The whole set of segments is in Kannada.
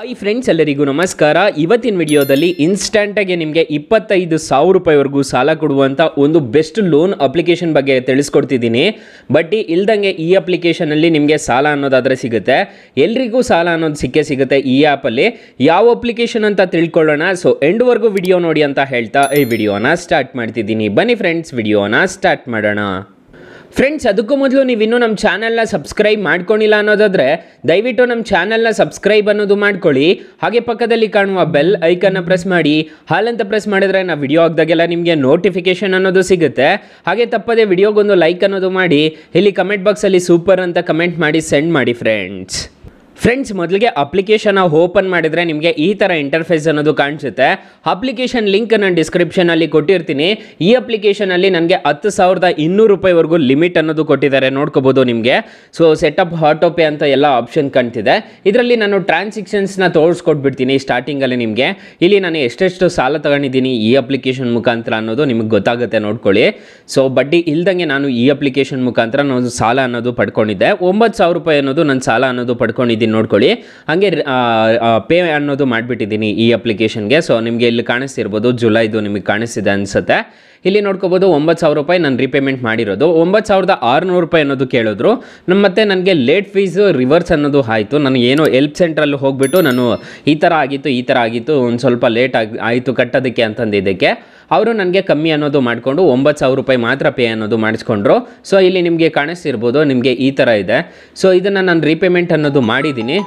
ಹಾಯ್ ಫ್ರೆಂಡ್ಸ್, ಎಲ್ಲರಿಗೂ ನಮಸ್ಕಾರ. ಇವತ್ತಿನ ವಿಡಿಯೋದಲ್ಲಿ ಇನ್ಸ್ಟಂಟಾಗಿ ನಿಮಗೆ 25,000 ರೂಪಾಯಿವರೆಗೂ ಸಾಲ ಕೊಡುವಂಥ ಒಂದು ಬೆಸ್ಟ್ ಲೋನ್ ಅಪ್ಲಿಕೇಶನ್ ಬಗ್ಗೆ ತಿಳಿಸ್ಕೊಡ್ತಿದ್ದೀನಿ. ಬಟ್ ಇಲ್ದಂಗೆ ಈ ಅಪ್ಲಿಕೇಶನಲ್ಲಿ ನಿಮಗೆ ಸಾಲ ಅನ್ನೋದಾದರೆ ಸಿಗುತ್ತೆ. ಎಲ್ರಿಗೂ ಸಾಲ ಅನ್ನೋದು ಸಿಗುತ್ತೆ ಈ ಆ್ಯಪಲ್ಲಿ. ಯಾವ ಅಪ್ಲಿಕೇಶನ್ ಅಂತ ತಿಳ್ಕೊಳ್ಳೋಣ. ಸೊ ಎಂಡ್ವರೆಗೂ ವಿಡಿಯೋ ನೋಡಿ ಅಂತ ಹೇಳ್ತಾ ಈ ವಿಡಿಯೋನ ಸ್ಟಾರ್ಟ್ ಮಾಡ್ತಿದ್ದೀನಿ. ಬನ್ನಿ ಫ್ರೆಂಡ್ಸ್, ವಿಡಿಯೋನ ಸ್ಟಾರ್ಟ್ ಮಾಡೋಣ. ಫ್ರೆಂಡ್ಸ್, ಅದಕ್ಕೂ ಮೊದಲು ನೀವು ಇನ್ನೂ ನಮ್ಮ ಚಾನಲ್ನ ಸಬ್ಸ್ಕ್ರೈಬ್ ಮಾಡ್ಕೊಂಡಿಲ್ಲ ಅನ್ನೋದಾದರೆ ದಯವಿಟ್ಟು ನಮ್ಮ ಚಾನಲ್ನ ಸಬ್ಸ್ಕ್ರೈಬ್ ಅನ್ನೋದು ಮಾಡ್ಕೊಳ್ಳಿ. ಹಾಗೆ ಪಕ್ಕದಲ್ಲಿ ಕಾಣುವ ಬೆಲ್ ಐಕನ್ನ ಪ್ರೆಸ್ ಮಾಡಿ. ಹಾಲಂತ ಪ್ರೆಸ್ ಮಾಡಿದ್ರೆ ನಾವು ವಿಡಿಯೋ ಹಾಕಿದಾಗೆಲ್ಲ ನಿಮಗೆ ನೋಟಿಫಿಕೇಶನ್ ಅನ್ನೋದು ಸಿಗುತ್ತೆ. ಹಾಗೆ ತಪ್ಪದೆ ವಿಡಿಯೋಗೊಂದು ಲೈಕ್ ಅನ್ನೋದು ಮಾಡಿ. ಇಲ್ಲಿ ಕಮೆಂಟ್ ಬಾಕ್ಸಲ್ಲಿ ಸೂಪರ್ ಅಂತ ಕಮೆಂಟ್ ಮಾಡಿ ಸೆಂಡ್ ಮಾಡಿ ಫ್ರೆಂಡ್ಸ್. ಮೊದಲಿಗೆ ಅಪ್ಲಿಕೇಶನ್ ಓಪನ್ ಮಾಡಿದರೆ ನಿಮಗೆ ಈ ಥರ ಇಂಟರ್ಫೇಸ್ ಅನ್ನೋದು ಕಾಣಿಸುತ್ತೆ. ಅಪ್ಲಿಕೇಶನ್ ಲಿಂಕ್ ನಾನು ಡಿಸ್ಕ್ರಿಪ್ಷನಲ್ಲಿ ಕೊಟ್ಟಿರ್ತೀನಿ. ಈ ಅಪ್ಲಿಕೇಶನಲ್ಲಿ ನನಗೆ 10,200 ರೂಪಾಯಿವರೆಗೂ ಲಿಮಿಟ್ ಅನ್ನೋದು ಕೊಟ್ಟಿದ್ದಾರೆ, ನೋಡ್ಕೋಬೋದು ನಿಮಗೆ. ಸೊ ಸೆಟಪ್ ಆಟೋ ಪೇ ಅಂತ ಎಲ್ಲ ಆಪ್ಷನ್ ಕಾಣ್ತಿದೆ. ಇದರಲ್ಲಿ ನಾನು ಟ್ರಾನ್ಸಾಕ್ಷನ್ಸ್ನ ತೋರಿಸ್ಕೊಟ್ಬಿಡ್ತೀನಿ ಸ್ಟಾರ್ಟಿಂಗಲ್ಲಿ ನಿಮಗೆ. ಇಲ್ಲಿ ನಾನು ಎಷ್ಟೆಷ್ಟು ಸಾಲ ತಗೊಂಡಿದ್ದೀನಿ ಈ ಅಪ್ಲಿಕೇಶನ್ ಮುಖಾಂತರ ಅನ್ನೋದು ನಿಮಗೆ ಗೊತ್ತಾಗುತ್ತೆ, ನೋಡ್ಕೊಳ್ಳಿ. ಸೊ ಬಡ್ಡಿ ಇಲ್ದಂಗೆ ನಾನು ಈ ಅಪ್ಲಿಕೇಶನ್ ಮುಖಾಂತರ ನಾನು ಸಾಲ ಅನ್ನೋದು ಪಡ್ಕೊಂಡಿದ್ದೆ. 9,000 ರೂಪಾಯಿ ಅನ್ನೋದು ನನ್ನ ಸಾಲ ಅನ್ನೋದು ಪಡ್ಕೊಂಡಿದ್ದೀನಿ, ನೋಡ್ಕೊಳ್ಳಿ. ಹಾಗೆ ಪೇ ಅನ್ನೋದು ಮಾಡಿಬಿಟ್ಟಿದ್ದೀನಿ ಈ ಅಪ್ಲಿಕೇಶನ್ಗೆ. ಸೊ ನಿಮಗೆ ಇಲ್ಲಿ ಕಾಣಿಸ್ತಿರ್ಬೋದು, ಜುಲೈದು ನಿಮಗೆ ಕಾಣಿಸ್ತಿದೆ ಅನಿಸುತ್ತೆ. ಇಲ್ಲಿ ನೋಡ್ಕೋಬೋದು 9,000 ರೂಪಾಯಿ ನಾನು ರೀಪೇಮೆಂಟ್ ಮಾಡಿರೋದು. 9,600 ರೂಪಾಯಿ ಅನ್ನೋದು ಕೇಳಿದ್ರು. ಮತ್ತು ನನಗೆ ಲೇಟ್ ಫೀಸು ರಿವರ್ಸ್ ಅನ್ನೋದು ಆಯಿತು. ನಾನು ಏನೋ ಹೆಲ್ಪ್ ಸೆಂಟ್ರಲ್ಲಿ ಹೋಗಿಬಿಟ್ಟು ನಾನು ಈ ಥರ ಆಗಿತ್ತು ಒಂದು ಸ್ವಲ್ಪ ಲೇಟ್ ಆಯಿತು ಕಟ್ಟೋದಕ್ಕೆ ಅಂತಂದಿದ್ದಕ್ಕೆ ಅವರು ನನಗೆ ಕಮ್ಮಿ ಅನ್ನೋದು ಮಾಡಿಕೊಂಡು 9,000 ರೂಪಾಯಿ ಮಾತ್ರ ಪೇ ಅನ್ನೋದು ಮಾಡಿಸ್ಕೊಂಡ್ರು. ಸೊ ಇಲ್ಲಿ ನಿಮಗೆ ಕಾಣಿಸ್ತಿರ್ಬೋದು, ನಿಮಗೆ ಈ ಥರ ಇದೆ. ಸೊ ಇದನ್ನು ನಾನು ರೀಪೇಮೆಂಟ್ ಅನ್ನೋದು ಮಾಡಿದ್ದೀನಿ.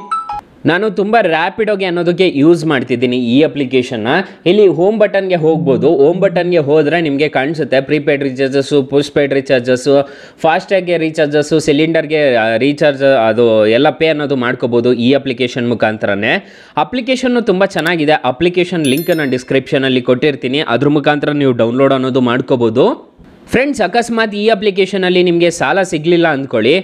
ನಾನು ತುಂಬ ರ್ಯಾಪಿಡೋಗೆ ಅನ್ನೋದಕ್ಕೆ ಯೂಸ್ ಮಾಡ್ತಿದ್ದೀನಿ ಈ ಅಪ್ಲಿಕೇಶನ್ನ. ಇಲ್ಲಿ ಹೋಮ್ ಬಟನ್ಗೆ ಹೋಗ್ಬೋದು. ಹೋಮ್ ಬಟನ್ಗೆ ಹೋದರೆ ನಿಮಗೆ ಕಾಣಿಸುತ್ತೆ ಪ್ರೀಪೇಯ್ಡ್ ರೀಚಾರ್ಜಸ್ಸು, ಪೋಸ್ಟ್ ಪೇಯ್ಡ್ ರೀಚಾರ್ಜಸ್ಸು, ಫಾಸ್ಟ್ಯಾಗ್ಗೆ ರೀಚಾರ್ಜಸ್ಸು, ಸಿಲಿಂಡರ್ಗೆ ರೀಚಾರ್ಜ್, ಅದು ಎಲ್ಲ ಪೇ ಅನ್ನೋದು ಮಾಡ್ಕೋಬೋದು ಈ ಅಪ್ಲಿಕೇಶನ್ ಮುಖಾಂತರನೇ. ಅಪ್ಲಿಕೇಶನ್ನು ತುಂಬ ಚೆನ್ನಾಗಿದೆ. ಅಪ್ಲಿಕೇಶನ್ ಲಿಂಕ್ ನಾನು ಡಿಸ್ಕ್ರಿಪ್ಷನಲ್ಲಿ ಕೊಟ್ಟಿರ್ತೀನಿ, ಅದ್ರ ಮುಖಾಂತರ ನೀವು ಡೌನ್ಲೋಡ್ ಅನ್ನೋದು ಮಾಡ್ಕೋಬೋದು. ಫ್ರೆಂಡ್ಸ್, ಅಕಸ್ಮಾತ್ ಈ ಅಪ್ಲಿಕೇಶನಲ್ಲಿ ನಿಮಗೆ ಸಾಲ ಸಿಗಲಿಲ್ಲ ಅಂದ್ಕೊಳ್ಳಿ,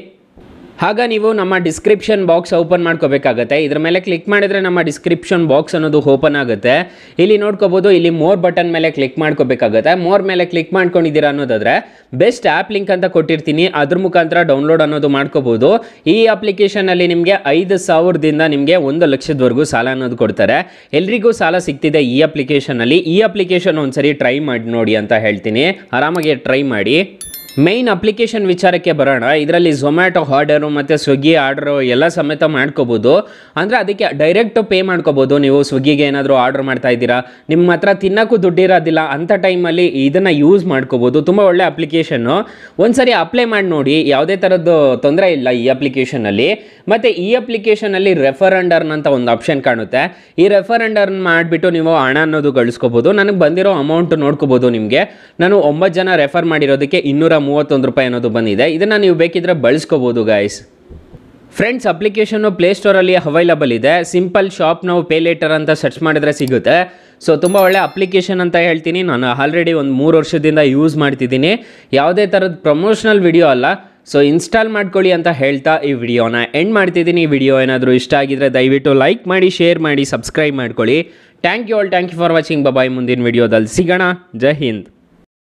ಆಗ ನೀವು ನಮ್ಮ ಡಿಸ್ಕ್ರಿಪ್ಷನ್ ಬಾಕ್ಸ್ ಓಪನ್ ಮಾಡ್ಕೋಬೇಕಾಗತ್ತೆ. ಇದ್ರ ಮೇಲೆ ಕ್ಲಿಕ್ ಮಾಡಿದರೆ ನಮ್ಮ ಡಿಸ್ಕ್ರಿಪ್ಷನ್ ಬಾಕ್ಸ್ ಅನ್ನೋದು ಓಪನ್ ಆಗುತ್ತೆ. ಇಲ್ಲಿ ನೋಡ್ಕೋಬೋದು, ಇಲ್ಲಿ ಮೋರ್ ಬಟನ್ ಮೇಲೆ ಕ್ಲಿಕ್ ಮಾಡ್ಕೋಬೇಕಾಗತ್ತೆ. ಮೋರ್ ಮೇಲೆ ಕ್ಲಿಕ್ ಮಾಡ್ಕೊಂಡಿದ್ದೀರಾ ಅನ್ನೋದಾದರೆ ಬೆಸ್ಟ್ ಆ್ಯಪ್ ಲಿಂಕ್ ಅಂತ ಕೊಟ್ಟಿರ್ತೀನಿ, ಅದ್ರ ಮುಖಾಂತರ ಡೌನ್ಲೋಡ್ ಅನ್ನೋದು ಮಾಡ್ಕೋಬೋದು. ಈ ಅಪ್ಲಿಕೇಶನಲ್ಲಿ ನಿಮಗೆ 5,000ದಿಂದ ನಿಮಗೆ 1,00,000ವರೆಗೂ ಸಾಲ ಅನ್ನೋದು ಕೊಡ್ತಾರೆ. ಎಲ್ರಿಗೂ ಸಾಲ ಸಿಗ್ತಿದೆ ಈ ಅಪ್ಲಿಕೇಶನಲ್ಲಿ. ಈ ಅಪ್ಲಿಕೇಶನ್ ಒಂದ್ಸರಿ ಟ್ರೈ ಮಾಡಿ ನೋಡಿ ಅಂತ ಹೇಳ್ತೀನಿ. ಆರಾಮಾಗಿ ಟ್ರೈ ಮಾಡಿ. ಮೈನ್ ಅಪ್ಲಿಕೇಶನ್ ವಿಚಾರಕ್ಕೆ ಬರೋಣ. ಇದರಲ್ಲಿ ಝೊಮ್ಯಾಟೊ ಆರ್ಡರು ಮತ್ತು ಸ್ವಿಗ್ಗಿ ಆರ್ಡರು ಎಲ್ಲ ಸಮೇತ ಮಾಡ್ಕೋಬೋದು. ಅಂದರೆ ಅದಕ್ಕೆ ಡೈರೆಕ್ಟು ಪೇ ಮಾಡ್ಕೋಬೋದು. ನೀವು ಸ್ವಿಗ್ಗಿಗೆ ಏನಾದರೂ ಆರ್ಡರ್ ಮಾಡ್ತಾ ಇದ್ದೀರಾ, ನಿಮ್ಮ ಹತ್ರ ತಿನ್ನೋಕ್ಕೂ ದುಡ್ಡಿರೋದಿಲ್ಲ, ಅಂಥ ಟೈಮಲ್ಲಿ ಇದನ್ನು ಯೂಸ್ ಮಾಡ್ಕೋಬೋದು. ತುಂಬ ಒಳ್ಳೆ ಅಪ್ಲಿಕೇಶನ್ನು. ಒಂದ್ಸರಿ ಅಪ್ಲೈ ಮಾಡಿ ನೋಡಿ, ಯಾವುದೇ ಥರದ್ದು ತೊಂದರೆ ಇಲ್ಲ ಈ ಅಪ್ಲಿಕೇಶನಲ್ಲಿ. ಮತ್ತು ಈ ಅಪ್ಲಿಕೇಶನಲ್ಲಿ ರೆಫರ್ ಅಂಡ್ ಅರ್ನ್ ಅಂತ ಒಂದು ಆಪ್ಷನ್ ಕಾಣುತ್ತೆ. ಈ ರೆಫರ್ ಅಂಡ್ ಅರ್ನ್ ಮಾಡಿಬಿಟ್ಟು ನೀವು ಹಣ ಅನ್ನೋದು ಗಳಿಸ್ಕೋಬೋದು. ನನಗೆ ಬಂದಿರೋ ಅಮೌಂಟ್ ನೋಡ್ಕೋಬೋದು ನಿಮಗೆ. ನಾನು 9 ಜನ ರೆಫರ್ ಮಾಡಿರೋದಕ್ಕೆ 231 ರೂಪಾಯಿ ಅನ್ನೋದು ಬಂದಿದೆ. ಇದನ್ನು ನೀವು ಬೇಕಿದ್ರೆ ಬಳಸ್ಕೋಬೋದು ಗಾಯ್ಸ್. ಫ್ರೆಂಡ್ಸ್, ಅಪ್ಲಿಕೇಶನ್ನು ಪ್ಲೇಸ್ಟೋರಲ್ಲಿ ಅವೈಲಬಲ್ ಇದೆ. ಸಿಂಪಲ್ ಶಾಪ್ ನಾವು ಪೇ ಲೇಟರ್ ಅಂತ ಸರ್ಚ್ ಮಾಡಿದ್ರೆ ಸಿಗುತ್ತೆ. ಸೊ ತುಂಬ ಒಳ್ಳೆ ಅಪ್ಲಿಕೇಶನ್ ಅಂತ ಹೇಳ್ತೀನಿ. ನಾನು ಆಲ್ರೆಡಿ ಒಂದು 3 ವರ್ಷದಿಂದ ಯೂಸ್ ಮಾಡ್ತಿದ್ದೀನಿ. ಯಾವುದೇ ಥರದ ಪ್ರಮೋಷನಲ್ ವಿಡಿಯೋ ಅಲ್ಲ. ಸೊ ಇನ್ಸ್ಟಾಲ್ ಮಾಡ್ಕೊಳ್ಳಿ ಅಂತ ಹೇಳ್ತಾ ಈ ವಿಡಿಯೋನ ಎಂಡ್ ಮಾಡ್ತಿದ್ದೀನಿ. ಈ ವಿಡಿಯೋ ಏನಾದರೂ ಇಷ್ಟ ಆಗಿದ್ರೆ ದಯವಿಟ್ಟು ಲೈಕ್ ಮಾಡಿ, ಶೇರ್ ಮಾಡಿ, ಸಬ್ಸ್ಕ್ರೈಬ್ ಮಾಡ್ಕೊಳ್ಳಿ. Thank you for watching. Bye. ಮುಂದಿನ ವಿಡಿಯೋದಲ್ಲಿ ಸಿಗೋಣ. ಜೈ ಹಿಂದ್.